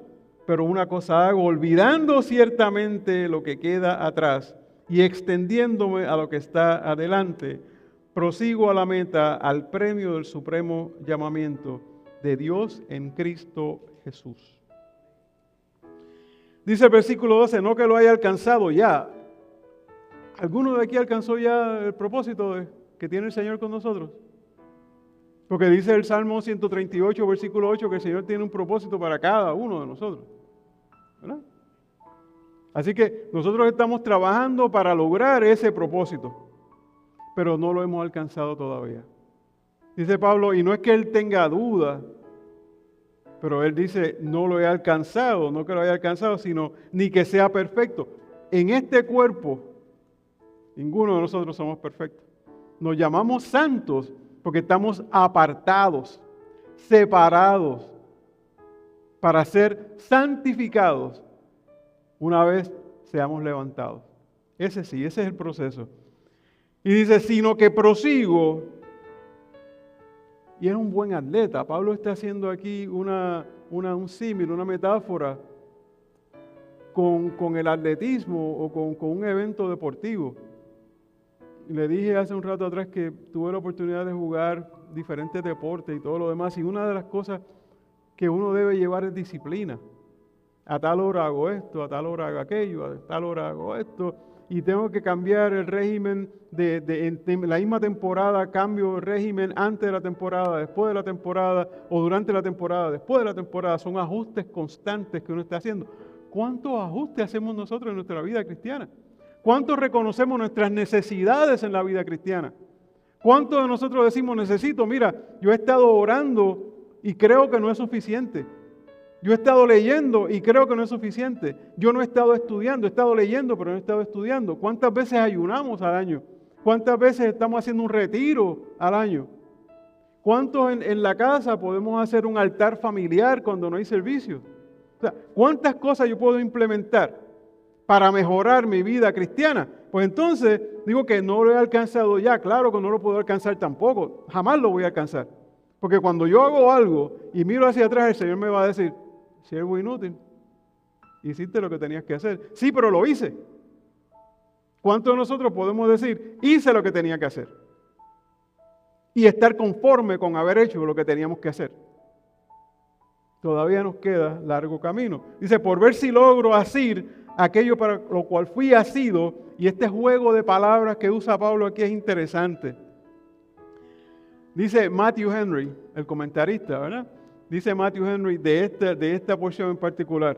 pero una cosa hago, olvidando ciertamente lo que queda atrás y extendiéndome a lo que está adelante, prosigo a la meta, al premio del supremo llamamiento de Dios en Cristo Jesús. Dice el versículo 12, no que lo haya alcanzado ya. ¿Alguno de aquí alcanzó ya el propósito que tiene el Señor con nosotros? Porque dice el Salmo 138, versículo 8, que el Señor tiene un propósito para cada uno de nosotros. ¿Verdad? Así que nosotros estamos trabajando para lograr ese propósito, pero no lo hemos alcanzado todavía. Dice Pablo, y no es que él tenga duda, pero él dice, no lo he alcanzado, no que lo haya alcanzado, sino ni que sea perfecto. En este cuerpo, ninguno de nosotros somos perfectos. Nos llamamos santos porque estamos apartados, separados, para ser santificados una vez seamos levantados. Ese sí, ese es el proceso. Y dice, sino que prosigo. Y es un buen atleta. Pablo está haciendo aquí un símil, una metáfora con el atletismo o con un evento deportivo. Le dije hace un rato atrás que tuve la oportunidad de jugar diferentes deportes y todo lo demás. Y una de las cosas que uno debe llevar es disciplina. A tal hora hago esto, a tal hora hago aquello, a tal hora hago esto. Y tengo que cambiar el régimen en la misma temporada, cambio el régimen antes de la temporada, después de la temporada, o durante la temporada, después de la temporada. Son ajustes constantes que uno está haciendo. ¿Cuántos ajustes hacemos nosotros en nuestra vida cristiana? ¿Cuántos reconocemos nuestras necesidades en la vida cristiana? ¿Cuántos de nosotros decimos, necesito, mira, yo he estado orando y creo que no es suficiente? Yo he estado leyendo y creo que no es suficiente. Yo no he estado estudiando, he estado leyendo, pero no he estado estudiando. ¿Cuántas veces ayunamos al año? ¿Cuántas veces estamos haciendo un retiro al año? ¿Cuántos en la casa podemos hacer un altar familiar cuando no hay servicio? O sea, ¿cuántas cosas yo puedo implementar para mejorar mi vida cristiana? Pues entonces digo que no lo he alcanzado ya. Claro que no lo puedo alcanzar tampoco. Jamás lo voy a alcanzar. Porque cuando yo hago algo y miro hacia atrás, el Señor me va a decir, siervo inútil, hiciste lo que tenías que hacer. Sí, pero lo hice. ¿Cuántos de nosotros podemos decir, hice lo que tenía que hacer? Y estar conforme con haber hecho lo que teníamos que hacer. Todavía nos queda largo camino. Dice, por ver si logro asir aquello para lo cual fui asido. Y este juego de palabras que usa Pablo aquí es interesante. Dice Matthew Henry, el comentarista, ¿verdad? Dice Matthew Henry de esta porción en particular.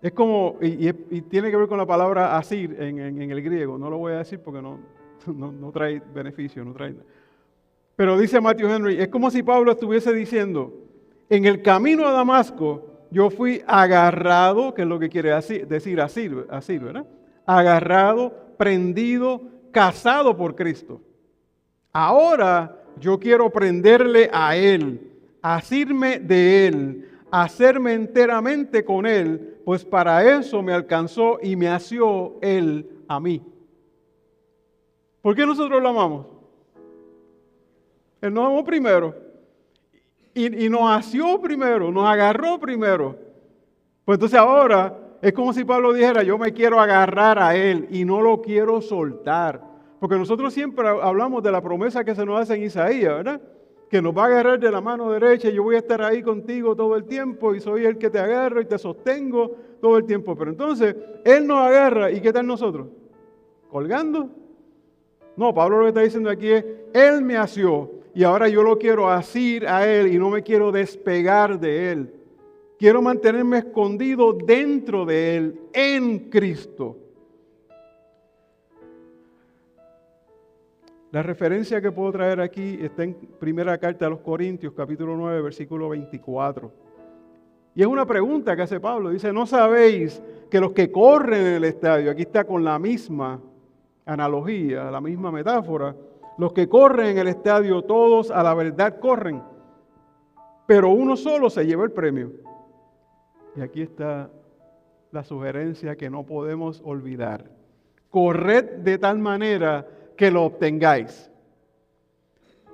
Es como, y tiene que ver con la palabra asir en el griego. No lo voy a decir porque no trae beneficio, no trae. Pero dice Matthew Henry, es como si Pablo estuviese diciendo, en el camino a Damasco yo fui agarrado, que es lo que quiere decir asir, ¿verdad? Agarrado, prendido, casado por Cristo. Ahora yo quiero prenderle a Él, asirme de Él, hacerme enteramente con Él, pues para eso me alcanzó y me asió Él a mí. ¿Por qué nosotros lo amamos? Él nos amó primero y nos asió primero, nos agarró primero. Pues entonces ahora es como si Pablo dijera, yo me quiero agarrar a Él y no lo quiero soltar. Porque nosotros siempre hablamos de la promesa que se nos hace en Isaías, ¿verdad? Que nos va a agarrar de la mano derecha y yo voy a estar ahí contigo todo el tiempo y soy el que te agarro y te sostengo todo el tiempo. Pero entonces, Él nos agarra y ¿qué tal nosotros? ¿Colgando? No, Pablo lo que está diciendo aquí es, Él me asió y ahora yo lo quiero asir a Él y no me quiero despegar de Él. Quiero mantenerme escondido dentro de Él, en Cristo. La referencia que puedo traer aquí está en primera carta a los Corintios, capítulo 9, versículo 24. Y es una pregunta que hace Pablo. Dice, ¿no sabéis que los que corren en el estadio, aquí está con la misma analogía, la misma metáfora, los que corren en el estadio, todos a la verdad corren, pero uno solo se lleva el premio? Y aquí está la sugerencia que no podemos olvidar. Corred de tal manera que lo obtengáis.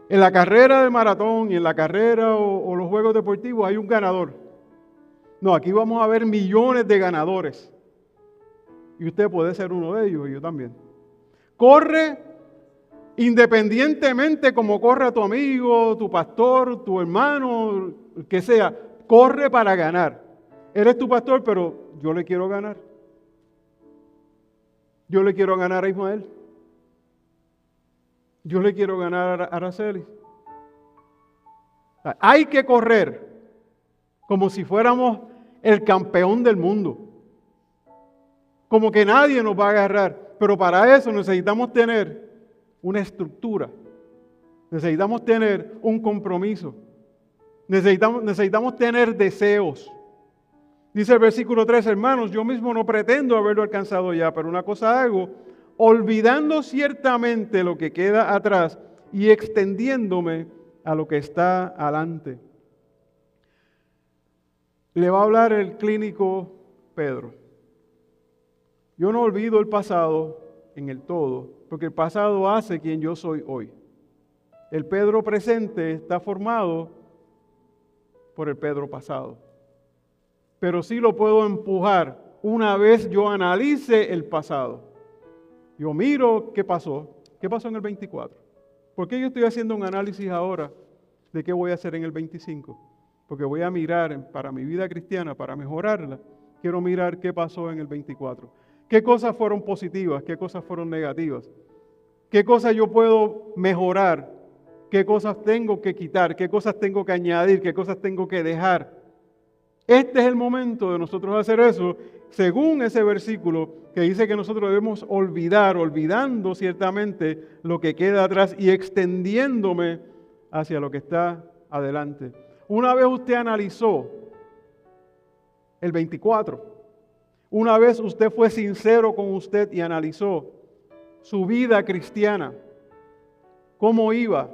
En la carrera del maratón y en la carrera o los juegos deportivos hay un ganador. No, aquí vamos a ver millones de ganadores. Y usted puede ser uno de ellos y yo también. Corre independientemente como corra tu amigo, tu pastor, tu hermano, el que sea. Corre para ganar. Eres tu pastor, pero yo le quiero ganar. Yo le quiero ganar a Ismael. Yo le quiero ganar a Araceli. Hay que correr como si fuéramos el campeón del mundo. Como que nadie nos va a agarrar. Pero para eso necesitamos tener una estructura. Necesitamos tener un compromiso. Necesitamos tener deseos. Dice el versículo 3, hermanos, yo mismo no pretendo haberlo alcanzado ya, pero una cosa hago, olvidando ciertamente lo que queda atrás y extendiéndome a lo que está adelante. Le va a hablar el clínico Pedro. Yo no olvido el pasado en el todo, porque el pasado hace quien yo soy hoy. El Pedro presente está formado por el Pedro pasado. Pero sí lo puedo empujar una vez yo analice el pasado. Yo miro qué pasó en el 24. ¿Por qué yo estoy haciendo un análisis ahora de qué voy a hacer en el 25? Porque voy a mirar para mi vida cristiana, para mejorarla, quiero mirar qué pasó en el 24. ¿Qué cosas fueron positivas? ¿Qué cosas fueron negativas? ¿Qué cosas yo puedo mejorar? ¿Qué cosas tengo que quitar? ¿Qué cosas tengo que añadir? ¿Qué cosas tengo que dejar? Este es el momento de nosotros hacer eso, según ese versículo que dice que nosotros debemos olvidando ciertamente lo que queda atrás y extendiéndome hacia lo que está adelante. Una vez usted analizó el 24, una vez usted fue sincero con usted y analizó su vida cristiana, cómo iba,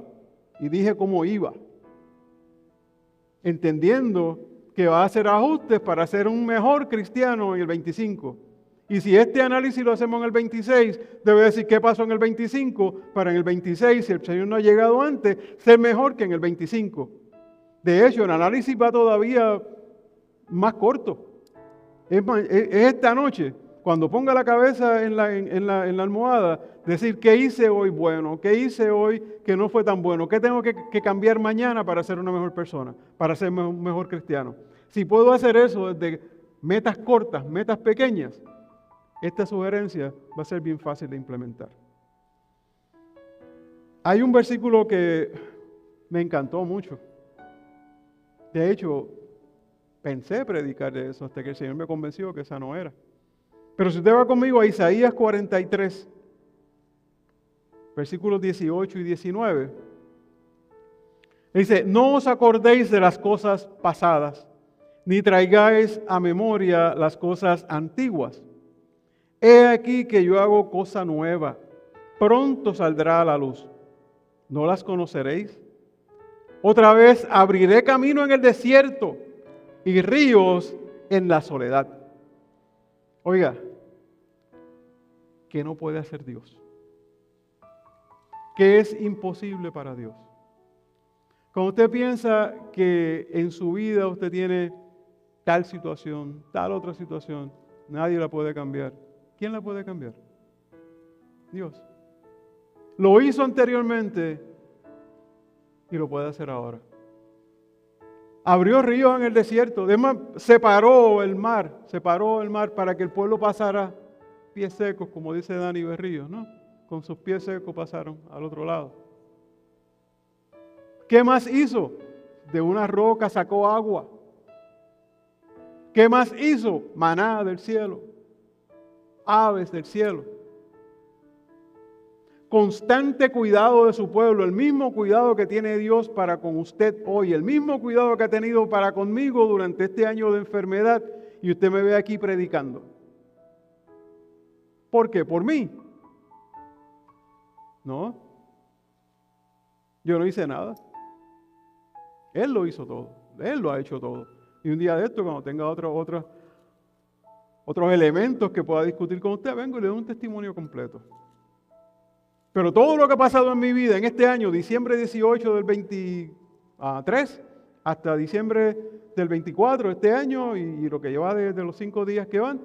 y dije cómo iba, entendiendo que va a hacer ajustes para ser un mejor cristiano en el 25. Y si este análisis lo hacemos en el 26, debe decir qué pasó en el 25, para en el 26, si el Señor no ha llegado antes, ser mejor que en el 25. De hecho, el análisis va todavía más corto. Es esta noche, cuando ponga la cabeza en la almohada, decir qué hice hoy bueno, qué hice hoy que no fue tan bueno, qué tengo que cambiar mañana para ser una mejor persona, para ser un mejor cristiano. Si puedo hacer eso desde metas cortas, metas pequeñas, esta sugerencia va a ser bien fácil de implementar. Hay un versículo que me encantó mucho. De hecho, pensé predicar de eso hasta que el Señor me convenció que esa no era. Pero si usted va conmigo a Isaías 43, versículos 18 y 19, dice: no os acordéis de las cosas pasadas, ni traigáis a memoria las cosas antiguas. He aquí que yo hago cosa nueva, pronto saldrá a la luz. ¿No las conoceréis? Otra vez abriré camino en el desierto y ríos en la soledad. Oiga, ¿qué no puede hacer Dios? ¿Qué es imposible para Dios? Cuando usted piensa que en su vida usted tiene tal situación, tal otra situación, nadie la puede cambiar. ¿Quién la puede cambiar? Dios. Lo hizo anteriormente y lo puede hacer ahora. Abrió ríos en el desierto, además separó el mar para que el pueblo pasara pies secos, como dice Dani Berrío, ¿no? Con sus pies secos pasaron al otro lado. ¿Qué más hizo? De una roca sacó agua. ¿Qué más hizo? Maná del cielo, aves del cielo. Constante cuidado de su pueblo, el mismo cuidado que tiene Dios para con usted hoy, el mismo cuidado que ha tenido para conmigo durante este año de enfermedad, y usted me ve aquí predicando. ¿Por qué? ¿Por mí? No. Yo no hice nada. Él lo hizo todo. Él lo ha hecho todo. Y un día de esto, cuando tenga otros elementos que pueda discutir con usted, vengo y le doy un testimonio completo. Pero todo lo que ha pasado en mi vida en este año, diciembre 18 del 23, hasta diciembre del 24 este año, y lo que lleva de los 5 días que van,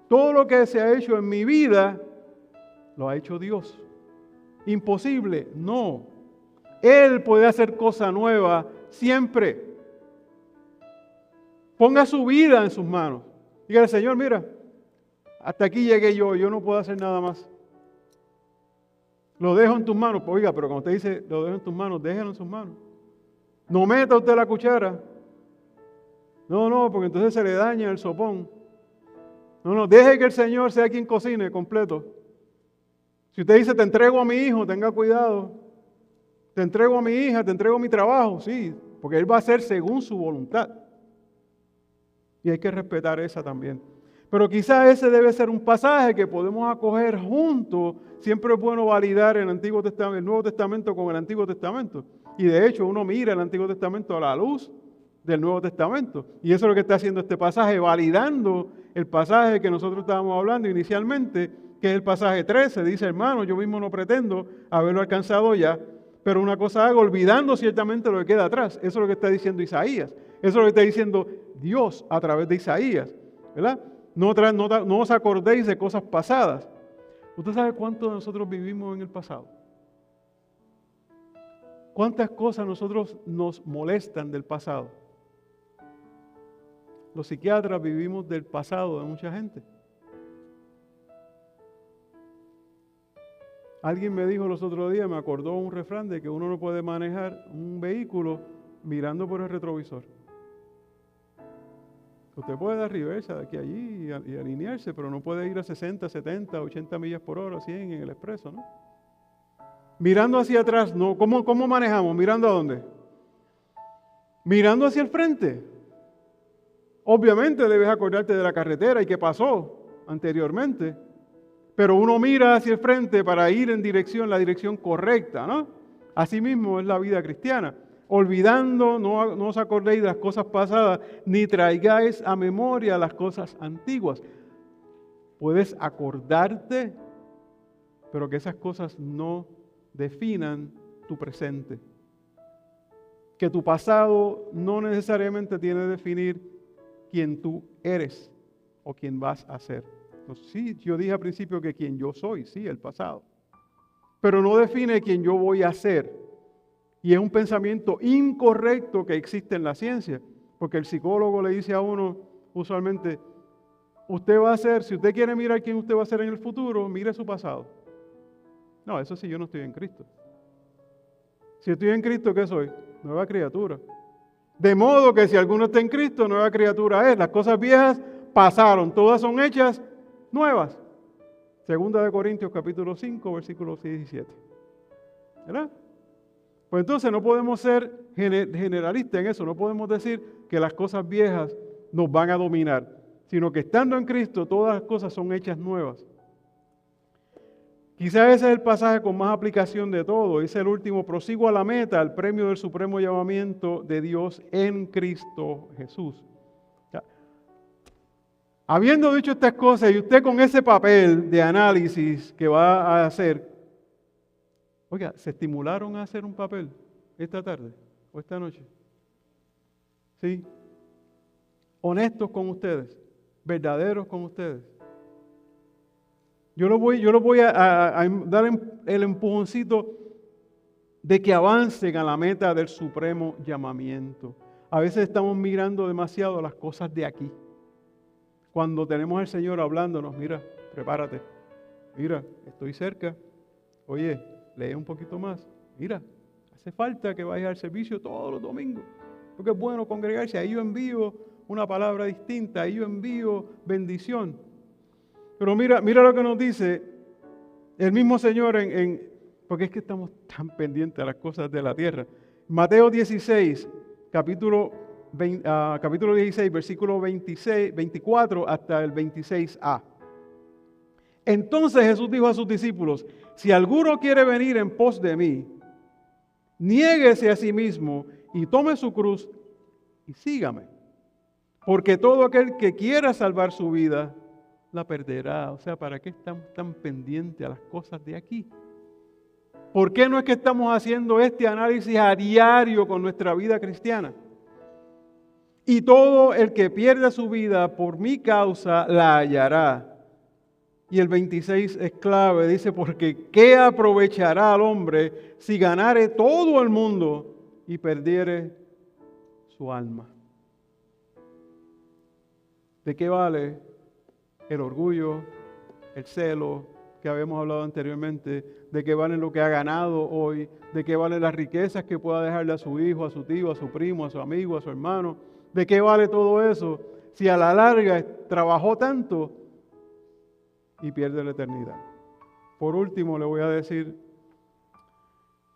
todo lo que se ha hecho en mi vida, lo ha hecho Dios. ¿Imposible? No. Él puede hacer cosa nueva siempre. Ponga su vida en sus manos. Dígale: Señor, mira, hasta aquí llegué yo no puedo hacer nada más. Lo dejo en tus manos. Oiga, pero cuando usted dice lo dejo en tus manos, déjelo en sus manos. No meta usted la cuchara. No, porque entonces se le daña el sopón. No, deje que el Señor sea quien cocine completo. Si usted dice: te entrego a mi hijo, tenga cuidado. Te entrego a mi hija, te entrego mi trabajo. Sí, porque Él va a hacer según su voluntad. Y hay que respetar esa también. Pero quizás ese debe ser un pasaje que podemos acoger juntos. Siempre es bueno validar el Nuevo Testamento con el Antiguo Testamento. Y de hecho uno mira el Antiguo Testamento a la luz del Nuevo Testamento. Y eso es lo que está haciendo este pasaje, validando el pasaje que nosotros estábamos hablando inicialmente, que es el pasaje 13. Dice: hermano, yo mismo no pretendo haberlo alcanzado ya, pero una cosa hago, olvidando ciertamente lo que queda atrás. Eso es lo que está diciendo Isaías. Eso es lo que está diciendo Dios a través de Isaías, ¿verdad? No os acordéis de cosas pasadas. ¿Usted sabe cuánto de nosotros vivimos en el pasado? ¿Cuántas cosas nosotros nos molestan del pasado? Los psiquiatras vivimos del pasado de mucha gente. Alguien me dijo los otros días, me acordó un refrán de que uno no puede manejar un vehículo mirando por el retrovisor. Usted puede dar reversa de aquí a allí y alinearse, pero no puede ir a 60, 70, 80 millas por hora, 100 en el expreso, ¿no? Mirando hacia atrás, no. ¿Cómo manejamos? ¿Mirando a dónde? Mirando hacia el frente. Obviamente debes acordarte de la carretera y qué pasó anteriormente, pero uno mira hacia el frente para ir en la dirección correcta, ¿no? Así mismo es la vida cristiana. Olvidando, no os acordéis de las cosas pasadas, ni traigáis a memoria las cosas antiguas. puedes acordarte, pero que esas cosas no definan tu presente. Que tu pasado no necesariamente tiene que definir quién tú eres o quién vas a ser. Entonces, sí, yo dije al principio que quien yo soy, sí, el pasado. Pero no define quién yo voy a ser. Y es un pensamiento incorrecto que existe en la ciencia. Porque el psicólogo le dice a uno usualmente, usted va a ser, si usted quiere mirar quién usted va a ser en el futuro, mire su pasado. No, eso sí, yo no estoy en Cristo. Si estoy en Cristo, ¿qué soy? Nueva criatura. De modo que si alguno está en Cristo, nueva criatura es. Las cosas viejas pasaron, todas son hechas nuevas. Segunda de Corintios capítulo 5, versículos 6 y 7. ¿Verdad? Pues entonces no podemos ser generalistas en eso, no podemos decir que las cosas viejas nos van a dominar, sino que estando en Cristo todas las cosas son hechas nuevas. Quizás ese es el pasaje con más aplicación de todo, es el último, prosigo a la meta, al premio del supremo llamamiento de Dios en Cristo Jesús. Ya. Habiendo dicho estas cosas y usted con ese papel de análisis que va a hacer, oiga, ¿se estimularon a hacer un papel esta tarde o esta noche? ¿Sí? Honestos con ustedes, verdaderos con ustedes. Yo les voy a dar el empujoncito de que avancen a la meta del supremo llamamiento. A veces estamos mirando demasiado las cosas de aquí. Cuando tenemos al Señor hablándonos, mira, prepárate, mira, estoy cerca, oye, lee un poquito más, mira, hace falta que vayas al servicio todos los domingos, porque es bueno congregarse, ahí yo envío una palabra distinta, ahí yo envío bendición. Pero mira lo que nos dice el mismo Señor porque es que estamos tan pendientes a las cosas de la tierra. Mateo 16, capítulo 16, versículo 24 hasta el 26a. Entonces Jesús dijo a sus discípulos, si alguno quiere venir en pos de mí, niéguese a sí mismo y tome su cruz y sígame. Porque todo aquel que quiera salvar su vida, la perderá. O sea, ¿para qué estamos tan pendientes a las cosas de aquí? ¿Por qué no es que estamos haciendo este análisis a diario con nuestra vida cristiana? Y todo el que pierda su vida por mi causa la hallará. Y el 26 es clave, dice, porque ¿qué aprovechará al hombre si ganare todo el mundo y perdiere su alma? ¿De qué vale el orgullo, el celo que habíamos hablado anteriormente? ¿De qué vale lo que ha ganado hoy? ¿De qué vale las riquezas que pueda dejarle a su hijo, a su tío, a su primo, a su amigo, a su hermano? ¿De qué vale todo eso si a la larga trabajó tanto y pierde la eternidad? Por último, le voy a decir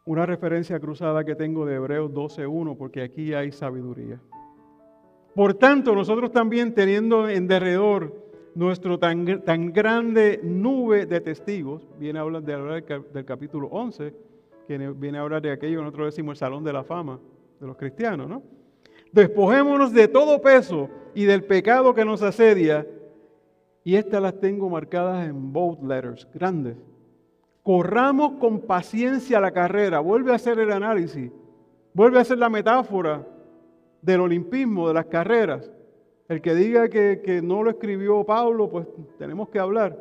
una referencia cruzada que tengo de Hebreos 12:1, porque aquí hay sabiduría. Por tanto, nosotros también, teniendo en derredor nuestro tan grande nube de testigos, viene a hablar del capítulo 11, que viene a hablar de aquello que nosotros decimos el salón de la fama de los cristianos, ¿no? Despojémonos de todo peso y del pecado que nos asedia, y estas las tengo marcadas en bold letters, grandes. Corramos con paciencia la carrera. Vuelve a hacer el análisis, vuelve a hacer la metáfora del olimpismo, de las carreras. El que diga que no lo escribió Pablo, pues tenemos que hablar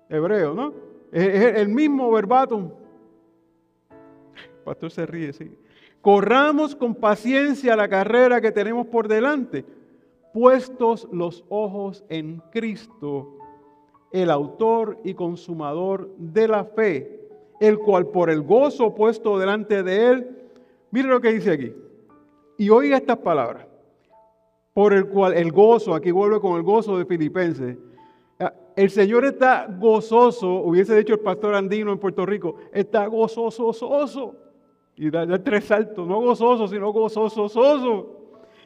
hebreo, ¿no? Es el mismo verbatim. El pastor se ríe, sí. Corramos con paciencia la carrera que tenemos por delante, puestos los ojos en Cristo, el autor y consumador de la fe, el cual por el gozo puesto delante de él, mire lo que dice aquí, y oiga estas palabras, por el cual el gozo, aquí vuelve con el gozo de Filipenses, el Señor está gozoso, hubiese dicho el pastor andino en Puerto Rico, está gozoso, y da 3 saltos, no gozoso, sino gozoso,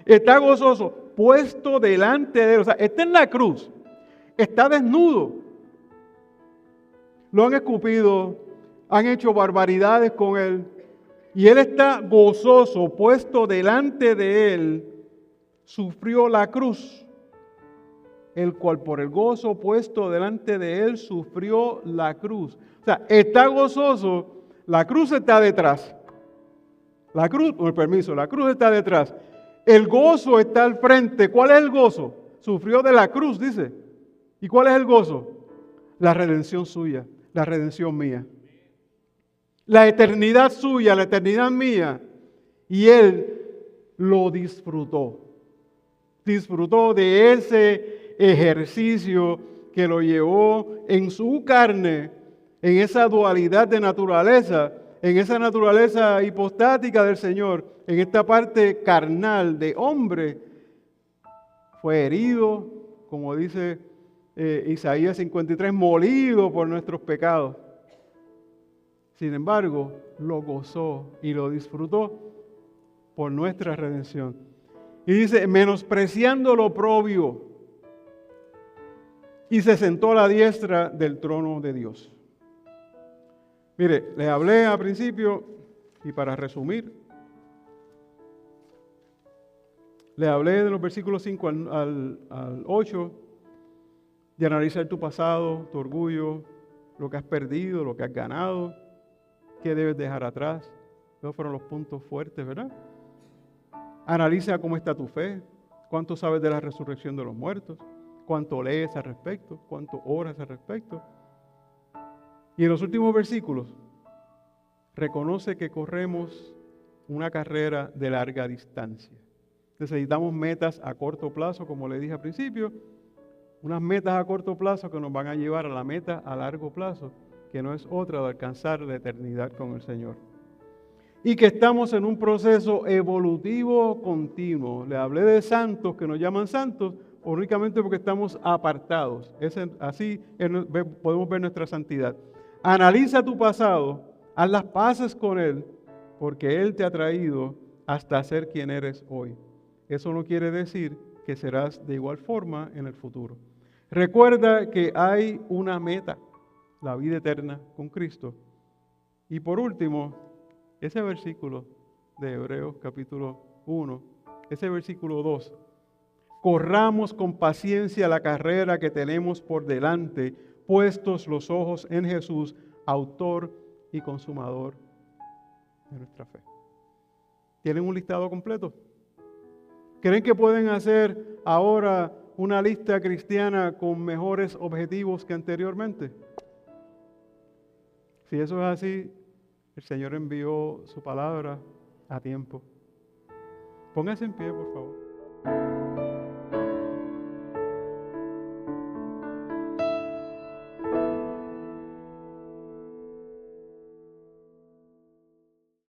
está gozoso, puesto delante de él, o sea, está en la cruz, está desnudo, lo han escupido, han hecho barbaridades con él, y él está gozoso, puesto delante de él, sufrió la cruz. el cual por el gozo puesto delante de él sufrió la cruz. O sea, está gozoso, la cruz está detrás. La cruz, con el permiso, la cruz está detrás. El gozo está al frente. ¿Cuál es el gozo? Sufrió de la cruz, dice. ¿Y cuál es el gozo? La redención suya, la redención mía. La eternidad suya, la eternidad mía. Y él lo disfrutó. Disfrutó de ese ejercicio que lo llevó en su carne, en esa dualidad de naturaleza, en esa naturaleza hipostática del Señor, en esta parte carnal de hombre. Fue herido, como dice Isaías 53, molido por nuestros pecados. Sin embargo, lo gozó y lo disfrutó por nuestra redención. Y dice, menospreciando lo oprobio, y se sentó a la diestra del trono de Dios. Mire, les hablé al principio, y para resumir, les hablé de los versículos 5 al 8, de analizar tu pasado, tu orgullo, lo que has perdido, lo que has ganado, qué debes dejar atrás. Esos fueron los puntos fuertes, ¿verdad? Analiza cómo está tu fe, cuánto sabes de la resurrección de los muertos, cuánto lees al respecto, cuánto oras al respecto. Y en los últimos versículos, reconoce que corremos una carrera de larga distancia. Necesitamos metas a corto plazo, como le dije al principio, unas metas a corto plazo que nos van a llevar a la meta a largo plazo, que no es otra de alcanzar la eternidad con el Señor. Y que estamos en un proceso evolutivo continuo. Le hablé de santos que nos llaman santos únicamente porque estamos apartados. Así podemos ver nuestra santidad. Analiza tu pasado, haz las paces con él, porque él te ha traído hasta ser quien eres hoy. Eso no quiere decir que serás de igual forma en el futuro. Recuerda que hay una meta, la vida eterna con Cristo. Y por último, ese versículo de Hebreos capítulo 1, ese versículo 2, corramos con paciencia la carrera que tenemos por delante, puestos los ojos en Jesús, autor y consumador de nuestra fe. ¿Tienen un listado completo? ¿Creen que pueden hacer ahora una lista cristiana con mejores objetivos que anteriormente? Si eso es así, el Señor envió su palabra a tiempo. Póngase en pie, por favor.